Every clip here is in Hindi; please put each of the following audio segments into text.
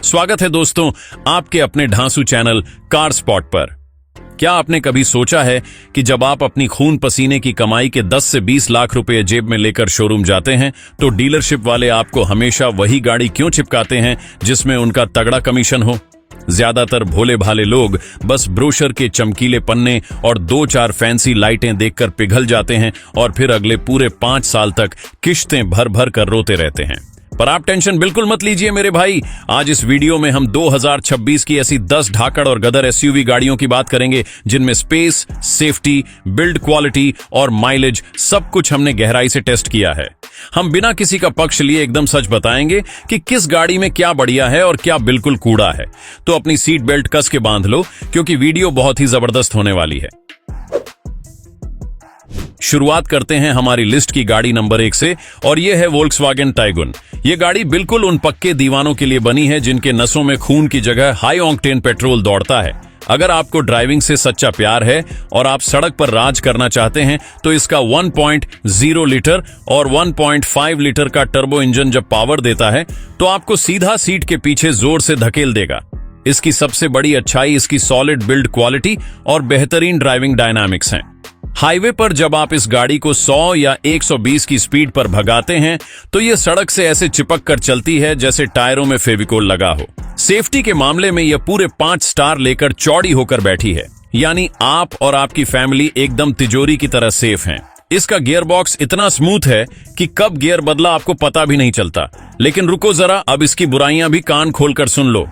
स्वागत है दोस्तों आपके अपने ढांसू चैनल कार स्पॉट पर। क्या आपने कभी सोचा है कि जब आप अपनी खून पसीने की कमाई के 10 से 20 लाख रुपए जेब में लेकर शोरूम जाते हैं तो डीलरशिप वाले आपको हमेशा वही गाड़ी क्यों चिपकाते हैं जिसमें उनका तगड़ा कमीशन हो? ज्यादातर भोले भाले लोग बस ब्रोशर के चमकीले पन्ने और 2-4 फैंसी लाइटें देखकर पिघल जाते हैं और फिर अगले पूरे 5 साल तक किश्तें भर भर कर रोते रहते हैं। पर आप टेंशन बिल्कुल मत लीजिए मेरे भाई। आज इस वीडियो में हम 2026 की ऐसी 10 धाकड़ और गदर एसयूवी गाड़ियों की बात करेंगे जिनमें स्पेस, सेफ्टी, बिल्ड क्वालिटी और माइलेज सब कुछ हमने गहराई से टेस्ट किया है। हम बिना किसी का पक्ष लिए एकदम सच बताएंगे कि किस गाड़ी में क्या बढ़िया है और क्या बिल्कुल कूड़ा है। तो अपनी सीट बेल्ट कस के बांध लो क्योंकि वीडियो बहुत ही जबरदस्त होने वाली है। शुरुआत करते हैं हमारी लिस्ट की गाड़ी नंबर 1 से और यह है वोल्क्सवैगन टाइगुन। यह गाड़ी बिल्कुल उन पक्के दीवानों के लिए बनी है जिनके नसों में खून की जगह हाई ऑक्टेन पेट्रोल दौड़ता है। अगर आपको ड्राइविंग से सच्चा प्यार है और आप सड़क पर राज करना चाहते हैं तो इसका 1.0 लीटर और 1.5 लीटर का टर्बो इंजन जब पावर देता है तो आपको सीधा सीट के पीछे जोर से धकेल देगा। इसकी सबसे बड़ी अच्छाई इसकी सॉलिड बिल्ड क्वालिटी और बेहतरीन ड्राइविंग डायनामिक्स हैं। हाईवे पर जब आप इस गाड़ी को 100 या 120 की स्पीड पर भगाते हैं तो यह सड़क से ऐसे चिपक कर चलती है जैसे टायरों में फेविकोल लगा हो। सेफ्टी के मामले में यह पूरे 5 स्टार लेकर चौड़ी होकर बैठी है, यानी आप और आपकी फैमिली एकदम तिजोरी की तरह सेफ हैं। इसका गियर बॉक्स इतना स्मूथ है कि कब गियर बदला आपको पता भी नहीं चलता। लेकिन रुको जरा, अब इसकी बुराइयां भी कान खोलकर सुन लो।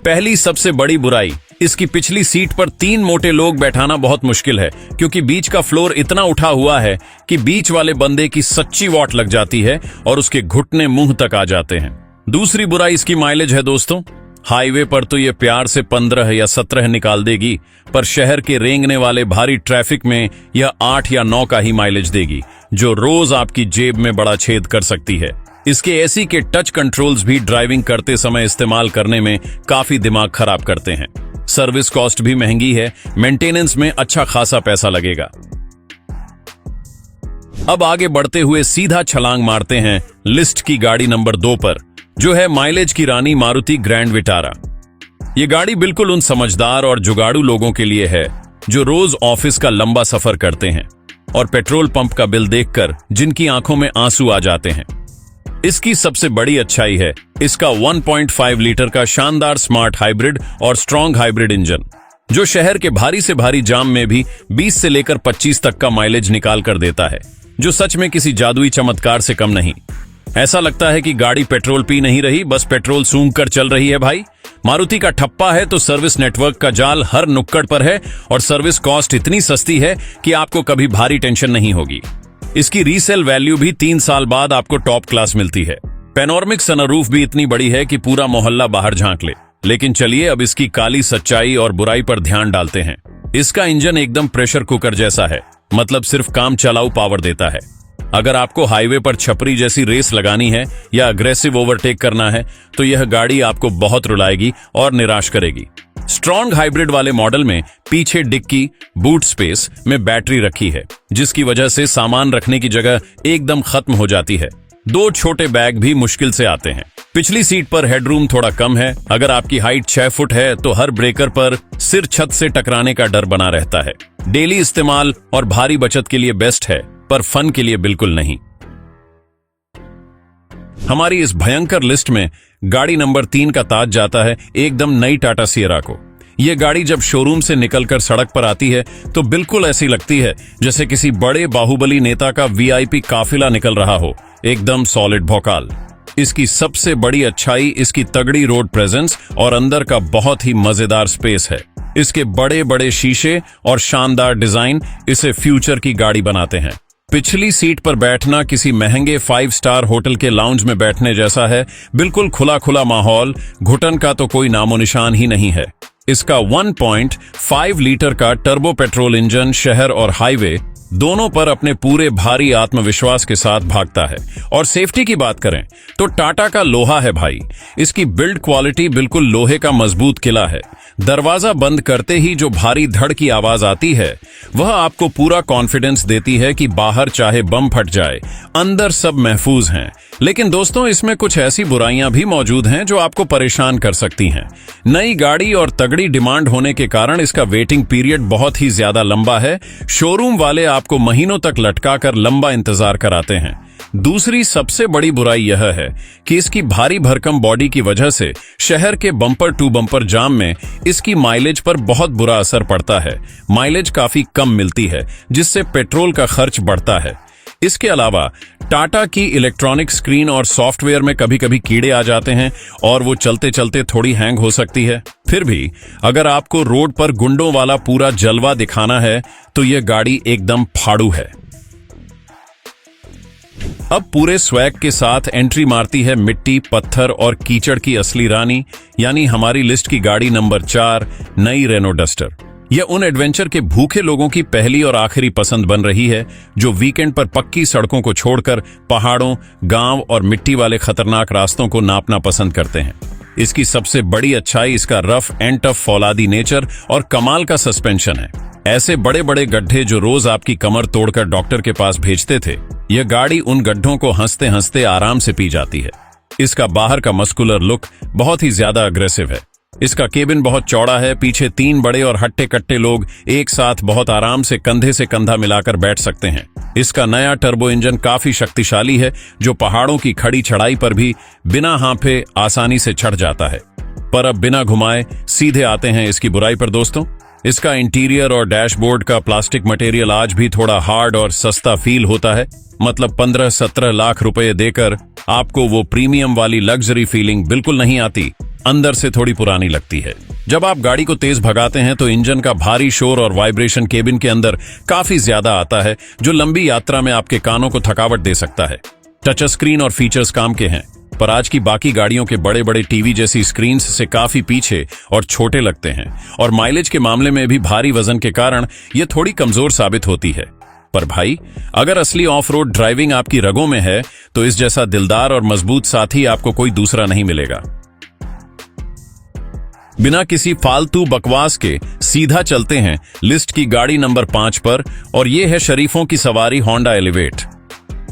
पहली सबसे बड़ी बुराई, इसकी पिछली सीट पर 3 मोटे लोग बैठाना बहुत मुश्किल है क्योंकि बीच का फ्लोर इतना उठा हुआ है कि बीच वाले बंदे की सच्ची वाट लग जाती है और उसके घुटने मुंह तक आ जाते हैं। दूसरी बुराई इसकी माइलेज है दोस्तों। हाईवे पर तो ये प्यार से 15 या 17 निकाल देगी, पर शहर के रेंगने वाले भारी ट्रैफिक में यह 8 या 9 का ही माइलेज देगी, जो रोज आपकी जेब में बड़ा छेद कर सकती है। इसके एसी के टच कंट्रोल्स भी ड्राइविंग करते समय इस्तेमाल करने में काफी दिमाग खराब करते हैं। सर्विस कॉस्ट भी महंगी है, मेंटेनेंस में अच्छा खासा पैसा लगेगा। अब आगे बढ़ते हुए सीधा छलांग मारते हैं लिस्ट की गाड़ी नंबर 2 पर, जो है माइलेज की रानी मारुति ग्रैंड विटारा। यह गाड़ी बिल्कुल उन समझदार और जुगाड़ू लोगों के लिए है जो रोज ऑफिस का लंबा सफर करते हैं और पेट्रोल पंप का बिल देखकर जिनकी आंखों में आंसू आ जाते हैं। इसकी सबसे बड़ी अच्छाई है इसका 1.5 लीटर का शानदार स्मार्ट हाइब्रिड और स्ट्रॉन्ग हाइब्रिड इंजन, जो शहर के भारी से भारी जाम में भी 20 से लेकर 25 तक का माइलेज निकाल कर देता है, जो सच में किसी जादुई चमत्कार से कम नहीं। ऐसा लगता है कि गाड़ी पेट्रोल पी नहीं रही, बस पेट्रोल सूंघ कर चल रही है भाई। मारुति का ठप्पा है तो सर्विस नेटवर्क का जाल हर नुक्कड़ पर है और सर्विस कॉस्ट इतनी सस्ती है कि आपको कभी भारी टेंशन नहीं होगी। इसकी रीसेल वैल्यू भी 3 साल बाद आपको टॉप क्लास मिलती है। पैनोरमिक सनरूफ भी इतनी बड़ी है कि पूरा मोहल्ला बाहर झांक ले। लेकिन चलिए अब इसकी काली सच्चाई और बुराई पर ध्यान डालते हैं। इसका इंजन एकदम प्रेशर कुकर जैसा है, मतलब सिर्फ काम चलाऊ पावर देता है। अगर आपको हाईवे पर छपरी जैसी रेस लगानी है या अग्रेसिव ओवरटेक करना है तो यह गाड़ी आपको बहुत रुलाएगी और निराश करेगी। स्ट्रॉन्ग हाइब्रिड वाले मॉडल में पीछे डिक्की बूट स्पेस में बैटरी रखी है, जिसकी वजह से सामान रखने की जगह एकदम खत्म हो जाती है। 2 छोटे बैग भी मुश्किल से आते हैं। पिछली सीट पर हेडरूम थोड़ा कम है। अगर आपकी हाइट 6 फुट है तो हर ब्रेकर पर सिर छत से टकराने का डर बना रहता है। डेली इस्तेमाल और भारी बचत के लिए बेस्ट है, पर फन के लिए बिल्कुल नहीं। हमारी इस भयंकर लिस्ट में गाड़ी नंबर 3 का ताज जाता है एकदम नई टाटा सिएरा को। यह गाड़ी जब शोरूम से निकलकर सड़क पर आती है तो बिल्कुल ऐसी लगती है जैसे किसी बड़े बाहुबली नेता का वीआईपी काफिला निकल रहा हो, एकदम सॉलिड भौकाल। इसकी सबसे बड़ी अच्छाई इसकी तगड़ी रोड प्रेजेंस और अंदर का बहुत ही मजेदार स्पेस है। इसके बड़े बड़े शीशे और शानदार डिजाइन इसे फ्यूचर की गाड़ी बनाते हैं। पिछली सीट पर बैठना किसी महंगे 5 स्टार होटल के लाउंज में बैठने जैसा है, बिल्कुल खुला खुला माहौल, घुटन का तो कोई नामो निशान ही नहीं है। इसका 1.5 लीटर का टर्बो पेट्रोल इंजन शहर और हाईवे दोनों पर अपने पूरे भारी आत्मविश्वास के साथ भागता है। और सेफ्टी की बात करें तो टाटा का लोहा है भाई। इसकी बिल्ड क्वालिटी बिल्कुल लोहे का मजबूत किला है। दरवाजा बंद करते ही जो भारी धड़ की आवाज आती है वह आपको पूरा कॉन्फिडेंस देती है कि बाहर चाहे बम फट जाए, अंदर सब महफूज हैं। लेकिन दोस्तों, इसमें कुछ ऐसी बुराइयां भी मौजूद हैं जो आपको परेशान कर सकती हैं। नई गाड़ी और तगड़ी डिमांड होने के कारण इसका वेटिंग पीरियड बहुत ही ज्यादा लंबा है। शोरूम वाले आपको महीनों तक लटकाकर लंबा इंतजार कराते हैं। दूसरी सबसे बड़ी बुराई यह है कि इसकी भारी भरकम बॉडी की वजह से शहर के बम्पर टू बम्पर जाम में इसकी माइलेज पर बहुत बुरा असर पड़ता है। माइलेज काफी कम मिलती है, जिससे पेट्रोल का खर्च बढ़ता है। इसके अलावा टाटा की इलेक्ट्रॉनिक स्क्रीन और सॉफ्टवेयर में कभी कभी कीड़े आ जाते हैं और वो चलते चलते थोड़ी हैंग हो सकती है। फिर भी अगर आपको रोड पर गुंडों वाला पूरा जलवा दिखाना है तो यह गाड़ी एकदम फाड़ू है। अब पूरे स्वैग के साथ एंट्री मारती है मिट्टी, पत्थर और कीचड़ की असली रानी, यानी हमारी लिस्ट की गाड़ी नंबर 4, नई रेनो डस्टर। यह उन एडवेंचर के भूखे लोगों की पहली और आखिरी पसंद बन रही है जो वीकेंड पर पक्की सड़कों को छोड़कर पहाड़ों, गांव और मिट्टी वाले खतरनाक रास्तों को नापना पसंद करते हैं। इसकी सबसे बड़ी अच्छाई इसका रफ एंड टफ फौलादी नेचर और कमाल का सस्पेंशन है। ऐसे बड़े बड़े गड्ढे जो रोज आपकी कमर तोड़कर डॉक्टर के पास भेजते थे, यह गाड़ी उन गड्ढों को हंसते हंसते आराम से पी जाती है। इसका बाहर का मस्कुलर लुक बहुत ही ज्यादा अग्रेसिव है। इसका केबिन बहुत चौड़ा है, पीछे 3 बड़े और हट्टे कट्टे लोग एक साथ बहुत आराम से कंधा मिलाकर बैठ सकते हैं। इसका नया टर्बो इंजन काफी शक्तिशाली है, जो पहाड़ों की खड़ी चढ़ाई पर भी बिना हांफे आसानी से चढ़ जाता है। पर अब बिना घुमाए सीधे आते हैं इसकी बुराई पर दोस्तों। इसका इंटीरियर और डैशबोर्ड का प्लास्टिक मटेरियल आज भी थोड़ा हार्ड और सस्ता फील होता है। मतलब 15-17 लाख रुपए देकर आपको वो प्रीमियम वाली लग्जरी फीलिंग बिल्कुल नहीं आती, अंदर से थोड़ी पुरानी लगती है। जब आप गाड़ी को तेज भगाते हैं तो इंजन का भारी शोर और वाइब्रेशन केबिन के अंदर काफी ज्यादा आता है, जो लंबी यात्रा में आपके कानों को थकावट दे सकता है। टच स्क्रीन और फीचर्स काम के हैं, पर आज की बाकी गाड़ियों के बड़े बड़े टीवी जैसी स्क्रीन्स से काफी पीछे और छोटे लगते हैं, और माइलेज के मामले में भी भारी वजन के कारण ये थोड़ी कमजोर साबित होती है। पर भाई, अगर असली ऑफ रोड ड्राइविंग आपकी रगों में है तो इस जैसा दिलदार और मजबूत साथी आपको कोई दूसरा नहीं मिलेगा। बिना किसी फालतू बकवास के सीधा चलते हैं लिस्ट की गाड़ी नंबर 5 पर, और यह है शरीफों की सवारी होंडा एलिवेट।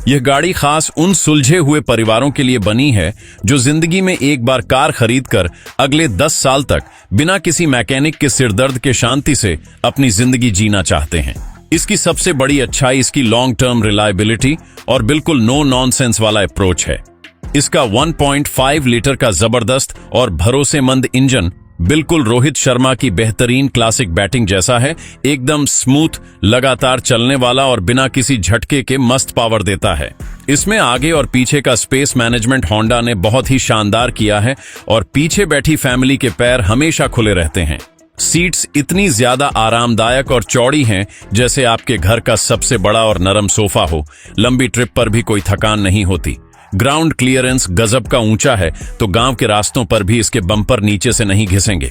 यह गाड़ी खास उन सुलझे हुए परिवारों के लिए बनी है जो जिंदगी में एक बार कार खरीदकर अगले 10 साल तक बिना किसी मैकेनिक के सिरदर्द के शांति से अपनी जिंदगी जीना चाहते हैं। इसकी सबसे बड़ी अच्छाई इसकी लॉन्ग टर्म रिलायबिलिटी और बिल्कुल नो नॉनसेंस वाला अप्रोच है। इसका 1.5 लीटर का जबरदस्त और भरोसेमंद इंजन बिल्कुल रोहित शर्मा की बेहतरीन क्लासिक बैटिंग जैसा है। एकदम स्मूथ, लगातार चलने वाला और बिना किसी झटके के मस्त पावर देता है। इसमें आगे और पीछे का स्पेस मैनेजमेंट होंडा ने बहुत ही शानदार किया है, और पीछे बैठी फैमिली के पैर हमेशा खुले रहते हैं। सीट्स इतनी ज्यादा आरामदायक और चौड़ी हैं जैसे आपके घर का सबसे बड़ा और नरम सोफा हो। लंबी ट्रिप पर भी कोई थकान नहीं होती। ग्राउंड क्लियरेंस गजब का ऊंचा है, तो गांव के रास्तों पर भी इसके बम्पर नीचे से नहीं घिसेंगे।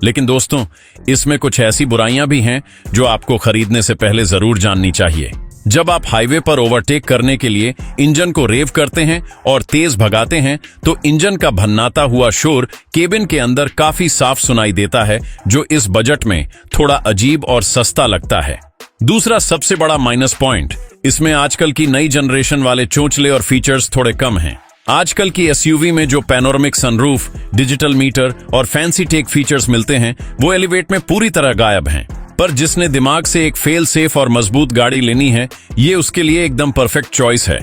लेकिन दोस्तों, इसमें कुछ ऐसी बुराइयां भी हैं जो आपको खरीदने से पहले जरूर जाननी चाहिए। जब आप हाईवे पर ओवरटेक करने के लिए इंजन को रेव करते हैं और तेज भगाते हैं तो इंजन का भन्नाता हुआ शोर केबिन के अंदर काफी साफ सुनाई देता है, जो इस बजट में थोड़ा अजीब और सस्ता लगता है। दूसरा सबसे बड़ा माइनस पॉइंट, इसमें आजकल की नई जनरेशन वाले चोंचले और फीचर्स थोड़े कम हैं। आजकल की एसयूवी में जो पैनोरामिक सनरूफ, डिजिटल मीटर और फैंसी टेक फीचर्स मिलते हैं, वो एलिवेट में पूरी तरह गायब हैं। पर जिसने दिमाग से एक फेल सेफ और मजबूत गाड़ी लेनी है, ये उसके लिए एकदम परफेक्ट चॉइस है।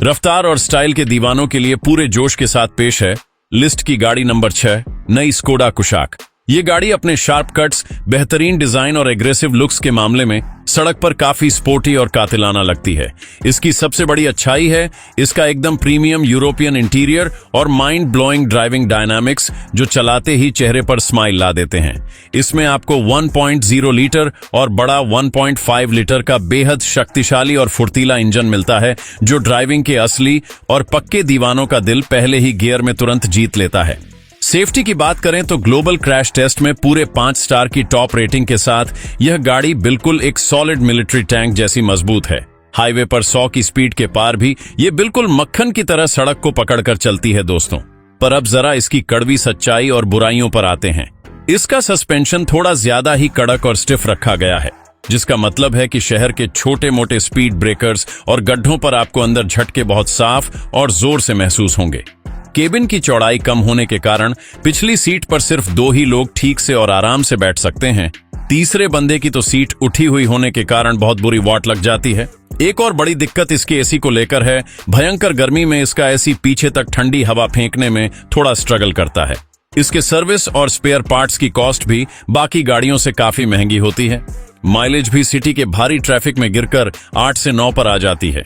रफ्तार और स्टाइल के दीवानों के लिए पूरे जोश के साथ पेश है लिस्ट की गाड़ी नंबर 6, नई स्कोडा कुशाक। ये गाड़ी अपने शार्प कट्स, बेहतरीन डिजाइन और एग्रेसिव लुक्स के मामले में सड़क पर काफी स्पोर्टी और कातिलाना लगती है। इसकी सबसे बड़ी अच्छाई है इसका एकदम प्रीमियम यूरोपियन इंटीरियर और माइंड ब्लोइंग ड्राइविंग डायनामिक्स, जो चलाते ही चेहरे पर स्माइल ला देते हैं। इसमें आपको 1.0 लीटर और बड़ा 1.5 लीटर का बेहद शक्तिशाली और फुर्तीला इंजन मिलता है, जो ड्राइविंग के असली और पक्के दीवानों का दिल पहले ही गियर में तुरंत जीत लेता है। सेफ्टी की बात करें तो ग्लोबल क्रैश टेस्ट में पूरे 5 स्टार की टॉप रेटिंग के साथ यह गाड़ी बिल्कुल एक सॉलिड मिलिट्री टैंक जैसी मजबूत है। हाईवे पर 100 की स्पीड के पार भी ये बिल्कुल मक्खन की तरह सड़क को पकड़कर चलती है दोस्तों। पर अब जरा इसकी कड़वी सच्चाई और बुराइयों पर आते हैं। इसका सस्पेंशन थोड़ा ज्यादा ही कड़क और स्टिफ रखा गया है। जिसका मतलब है कि शहर के छोटे मोटे स्पीड ब्रेकर्स और गड्ढों पर आपको अंदर झटके बहुत साफ और जोर से महसूस होंगे। केबिन की चौड़ाई कम होने के कारण पिछली सीट पर सिर्फ 2 ही लोग ठीक से और आराम से बैठ सकते हैं। तीसरे बंदे की तो सीट उठी हुई होने के कारण बहुत बुरी वाट लग जाती है। एक और बड़ी दिक्कत इसके एसी को लेकर है। भयंकर गर्मी में इसका एसी पीछे तक ठंडी हवा फेंकने में थोड़ा स्ट्रगल करता है। इसके सर्विस और स्पेयर पार्ट्स की कॉस्ट भी बाकी गाड़ियों से काफी महंगी होती है। माइलेज भी सिटी के भारी ट्रैफिक में गिरकर 8 से 9 पर आ जाती है।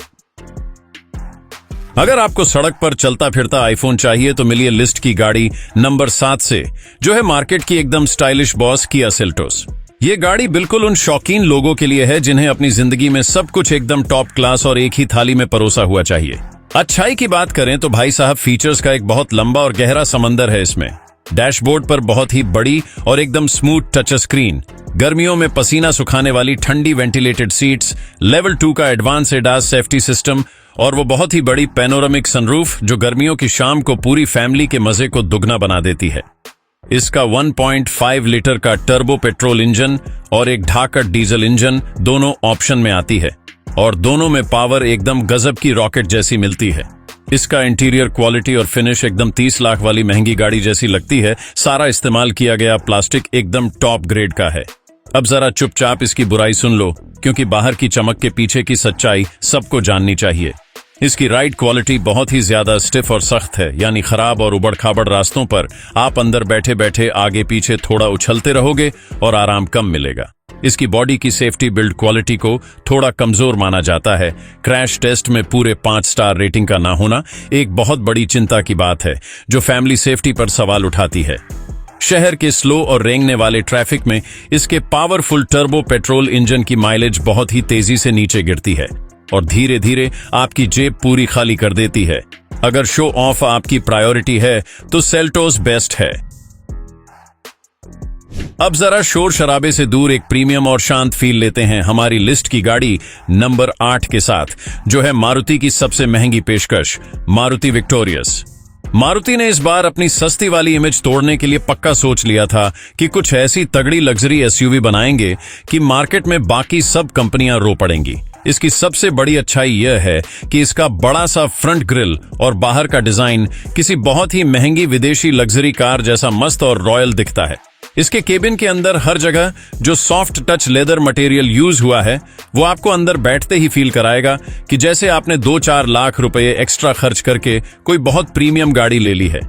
अगर आपको सड़क पर चलता फिरता आईफोन चाहिए तो मिलिए लिस्ट की गाड़ी नंबर 7 से, जो है मार्केट की एकदम स्टाइलिश बॉस किया सेल्टोस। ये गाड़ी बिल्कुल उन शौकीन लोगों के लिए है जिन्हें अपनी जिंदगी में सब कुछ एकदम टॉप क्लास और एक ही थाली में परोसा हुआ चाहिए। अच्छाई की बात करें तो भाई साहब फीचर्स का एक बहुत लंबा और गहरा समंदर है इसमें। डैशबोर्ड पर बहुत ही बड़ी और एकदम स्मूथ टच स्क्रीन, गर्मियों में पसीना सुखाने वाली ठंडी वेंटिलेटेड सीट्स, लेवल 2 का एडवांस एडास सेफ्टी सिस्टम और वो बहुत ही बड़ी पैनोरामिक सनरूफ जो गर्मियों की शाम को पूरी फैमिली के मजे को दुगना बना देती है। इसका 1.5 लीटर का टर्बो पेट्रोल इंजन और एक ढाकट डीजल इंजन दोनों ऑप्शन में आती है और दोनों में पावर एकदम गजब की रॉकेट जैसी मिलती है। इसका इंटीरियर क्वालिटी और फिनिश एकदम 30 लाख वाली महंगी गाड़ी जैसी लगती है। सारा इस्तेमाल किया गया प्लास्टिक एकदम टॉप ग्रेड का है। अब जरा चुपचाप इसकी बुराई सुन लो, क्योंकि बाहर की चमक के पीछे की सच्चाई सबको जाननी चाहिए। इसकी राइड क्वालिटी बहुत ही ज्यादा स्टिफ और सख्त है, यानी खराब और उबड़ खाबड़ रास्तों पर आप अंदर बैठे बैठे आगे पीछे थोड़ा उछलते रहोगे और आराम कम मिलेगा। इसकी बॉडी की सेफ्टी बिल्ड क्वालिटी को थोड़ा कमजोर माना जाता है। क्रैश टेस्ट में पूरे 5 स्टार रेटिंग का ना होना एक बहुत बड़ी चिंता की बात है, जो फैमिली सेफ्टी पर सवाल उठाती है। शहर के स्लो और रेंगने वाले ट्रैफिक में इसके पावरफुल टर्बो पेट्रोल इंजन की माइलेज बहुत ही तेजी से नीचे गिरती है और धीरे धीरे आपकी जेब पूरी खाली कर देती है। अगर शो ऑफ आपकी प्रायोरिटी है तो सेल्टोस बेस्ट है। अब जरा शोर शराबे से दूर एक प्रीमियम और शांत फील लेते हैं हमारी लिस्ट की गाड़ी नंबर 8 के साथ, जो है मारुति की सबसे महंगी पेशकश, मारुति विक्टोरियस। मारुति ने इस बार अपनी सस्ती वाली इमेज तोड़ने के लिए पक्का सोच लिया था कि कुछ ऐसी तगड़ी लग्जरी एसयूवी बनाएंगे कि मार्केट में बाकी सब कंपनियां रो पड़ेंगी। इसकी सबसे बड़ी अच्छाई यह है कि इसका बड़ा सा फ्रंट ग्रिल और बाहर का डिजाइन किसी बहुत ही महंगी विदेशी लग्जरी कार जैसा मस्त और रॉयल दिखता है। इसके केबिन के अंदर हर जगह जो soft touch leather material use हुआ है वो आपको अंदर बैठते ही फील कराएगा कि जैसे आपने 2-4 लाख रुपए एक्स्ट्रा खर्च करके कोई बहुत प्रीमियम गाड़ी ले ली है।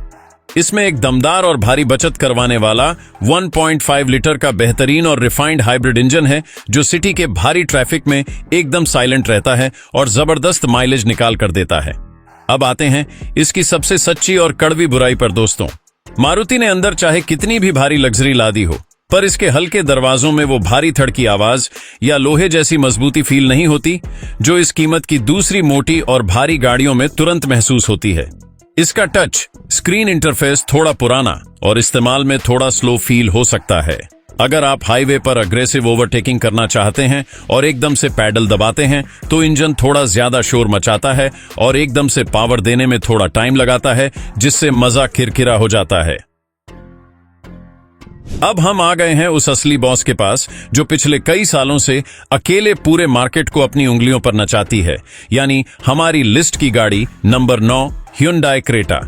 इसमें एक दमदार और भारी बचत करवाने वाला 1.5 लीटर का बेहतरीन और रिफाइंड हाइब्रिड इंजन है, जो सिटी के भारी ट्रैफिक में एकदम साइलेंट रहता है और जबरदस्त माइलेज निकाल कर देता है। अब आते हैं इसकी सबसे सच्ची और कड़वी बुराई पर दोस्तों। मारुति ने अंदर चाहे कितनी भी भारी लग्जरी ला दी हो, पर इसके हल्के दरवाजों में वो भारी धड़ की आवाज या लोहे जैसी मजबूती फील नहीं होती, जो इस कीमत की दूसरी मोटी और भारी गाड़ियों में तुरंत महसूस होती है। इसका टच स्क्रीन इंटरफेस थोड़ा पुराना और इस्तेमाल में थोड़ा स्लो फील हो सकता है। अगर आप हाईवे पर अग्रेसिव ओवरटेकिंग करना चाहते हैं और एकदम से पैडल दबाते हैं तो इंजन थोड़ा ज्यादा शोर मचाता है और एकदम से पावर देने में थोड़ा टाइम लगाता है, जिससे मजा किरकिरा हो जाता है। अब हम आ गए हैं उस असली बॉस के पास, जो पिछले कई सालों से अकेले पूरे मार्केट को अपनी उंगलियों पर नचाती है, यानी हमारी लिस्ट की गाड़ी नंबर 9 ह्यूंडई क्रेटा।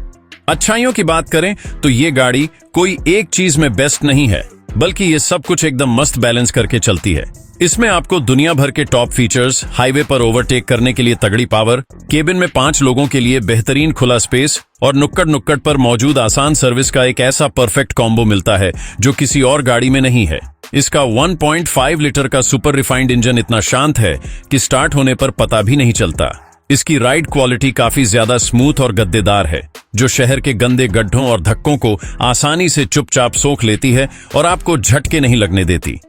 अच्छाइयों की बात करें तो ये गाड़ी कोई एक चीज में बेस्ट नहीं है, बल्कि ये सब कुछ एकदम मस्त बैलेंस करके चलती है। इसमें आपको दुनिया भर के टॉप फीचर्स, हाईवे पर ओवरटेक करने के लिए तगड़ी पावर, केबिन में 5 लोगों के लिए बेहतरीन खुला स्पेस और नुक्कड़ नुक्कड़ पर मौजूद आसान सर्विस का एक ऐसा परफेक्ट कॉम्बो मिलता है जो किसी और गाड़ी में नहीं है। इसका 1.5 लीटर का सुपर रिफाइंड इंजन इतना शांत है कि स्टार्ट होने पर पता भी नहीं चलता। इसकी राइड क्वालिटी काफी ज्यादा स्मूथ और गद्देदार है, जो शहर के गंदे गड्ढों और धक्कों को आसानी से चुपचाप सोख लेती है और आपको झटके नहीं लगने देती।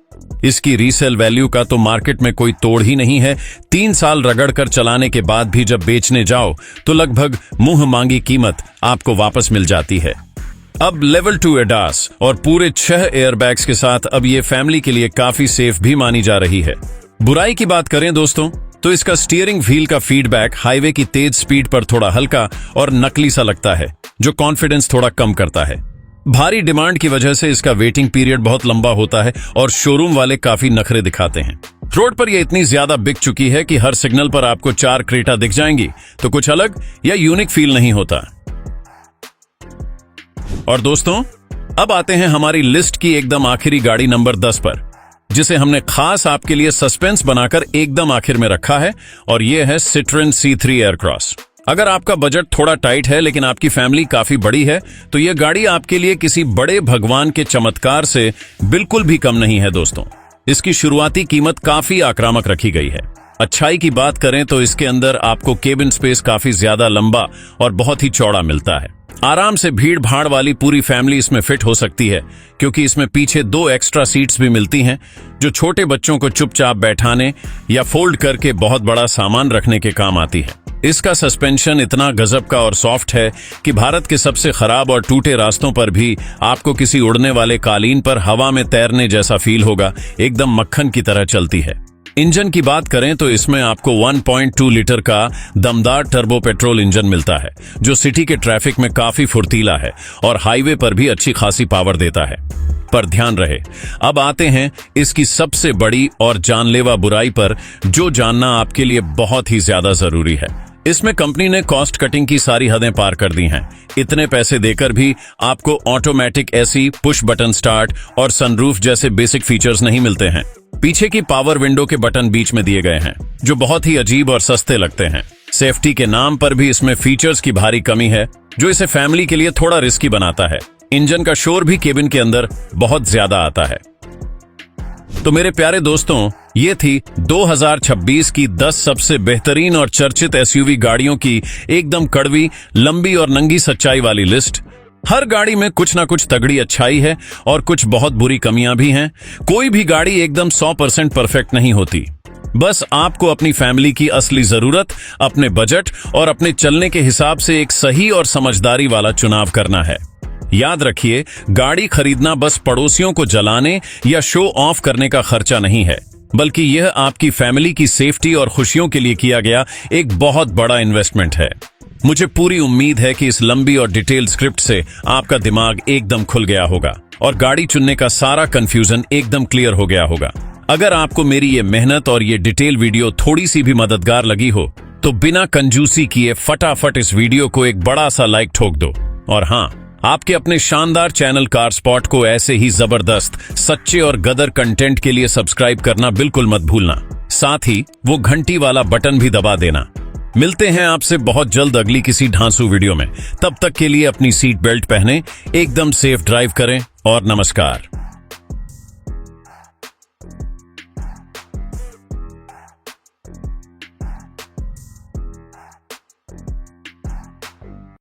इसकी रीसेल वैल्यू का तो मार्केट में कोई तोड़ ही नहीं है। 3 साल रगड़ कर चलाने के बाद भी जब बेचने जाओ तो लगभग मुंह मांगी कीमत आपको वापस मिल जाती है। अब लेवल 2 एडास और पूरे 6 एयरबैग्स के साथ अब ये फैमिली के लिए काफी सेफ भी मानी जा रही है। बुराई की बात करें दोस्तों तो इसका स्टीयरिंग व्हील का फीडबैक हाईवे की तेज स्पीड पर थोड़ा हल्का और नकली सा लगता है, जो कॉन्फिडेंस थोड़ा कम करता है। भारी डिमांड की वजह से इसका वेटिंग पीरियड बहुत लंबा होता है और शोरूम वाले काफी नखरे दिखाते हैं। रोड पर ये इतनी ज्यादा बिक चुकी है कि हर सिग्नल पर आपको 4 क्रेटा दिख जाएंगी, तो कुछ अलग या यूनिक फील नहीं होता। और दोस्तों, अब आते हैं हमारी लिस्ट की एकदम आखिरी गाड़ी नंबर 10 पर, जिसे हमने खास आपके लिए सस्पेंस बनाकर एकदम आखिर में रखा है, और यह है Citroen C3 एयरक्रॉस। अगर आपका बजट थोड़ा टाइट है लेकिन आपकी फैमिली काफी बड़ी है, तो यह गाड़ी आपके लिए किसी बड़े भगवान के चमत्कार से बिल्कुल भी कम नहीं है दोस्तों। इसकी शुरुआती कीमत काफी आक्रामक रखी गई है। अच्छाई की बात करें तो इसके अंदर आपको केबिन स्पेस काफी ज्यादा लंबा और बहुत ही चौड़ा मिलता है। आराम से भीड़ भाड़ वाली पूरी फैमिली इसमें फिट हो सकती है, क्योंकि इसमें पीछे 2 एक्स्ट्रा सीट्स भी मिलती हैं, जो छोटे बच्चों को चुपचाप बैठाने या फोल्ड करके बहुत बड़ा सामान रखने के काम आती है। इसका सस्पेंशन इतना गजब का और सॉफ्ट है कि भारत के सबसे खराब और टूटे रास्तों पर भी आपको किसी उड़ने वाले कालीन पर हवा में तैरने जैसा फील होगा। एकदम मक्खन की तरह चलती है। इंजन की बात करें तो इसमें आपको 1.2 लीटर का दमदार टर्बो पेट्रोल इंजन मिलता है, जो सिटी के ट्रैफिक में काफी फुर्तीला है और हाईवे पर भी अच्छी खासी पावर देता है। पर ध्यान रहे, अब आते हैं इसकी सबसे बड़ी और जानलेवा बुराई पर, जो जानना आपके लिए बहुत ही ज्यादा जरूरी है। इसमें कंपनी ने कॉस्ट कटिंग की सारी हदें पार कर दी हैं। इतने पैसे देकर भी आपको automatic AC, push button start और सनरूफ जैसे बेसिक फीचर्स नहीं मिलते हैं। पीछे की पावर विंडो के बटन बीच में दिए गए हैं, जो बहुत ही अजीब और सस्ते लगते हैं। सेफ्टी के नाम पर भी इसमें फीचर्स की भारी कमी है, जो इसे फैमिली के लिए थोड़ा रिस्की बनाता है। इंजन का शोर भी केबिन के अंदर बहुत ज्यादा आता है। तो मेरे प्यारे दोस्तों, ये थी 2026 की 10 सबसे बेहतरीन और चर्चित एसयूवी गाड़ियों की एकदम कड़वी, लंबी और नंगी सच्चाई वाली लिस्ट। हर गाड़ी में कुछ ना कुछ तगड़ी अच्छाई है और कुछ बहुत बुरी कमियां भी हैं। कोई भी गाड़ी एकदम 100% परफेक्ट नहीं होती। बस आपको अपनी फैमिली की असली जरूरत, अपने बजट और अपने चलने के हिसाब से एक सही और समझदारी वाला चुनाव करना है। याद रखिए, गाड़ी खरीदना बस पड़ोसियों को जलाने या शो ऑफ करने का खर्चा नहीं है, बल्कि यह आपकी फैमिली की सेफ्टी और खुशियों के लिए किया गया एक बहुत बड़ा इन्वेस्टमेंट है। मुझे पूरी उम्मीद है कि इस लंबी और डिटेल्ड स्क्रिप्ट से आपका दिमाग एकदम खुल गया होगा और गाड़ी चुनने का सारा कंफ्यूजन एकदम क्लियर हो गया होगा। अगर आपको मेरी ये मेहनत और ये डिटेल वीडियो थोड़ी सी भी मददगार लगी हो, तो बिना कंजूसी किए फटाफट इस वीडियो को एक बड़ा सा लाइक ठोक दो। और हाँ, आपके अपने शानदार चैनल कार स्पॉट को ऐसे ही जबरदस्त, सच्चे और गदर कंटेंट के लिए सब्सक्राइब करना बिल्कुल मत भूलना। साथ ही वो घंटी वाला बटन भी दबा देना। मिलते हैं आपसे बहुत जल्द अगली किसी ढांसू वीडियो में। तब तक के लिए अपनी सीट बेल्ट पहने, एकदम सेफ ड्राइव करें और नमस्कार।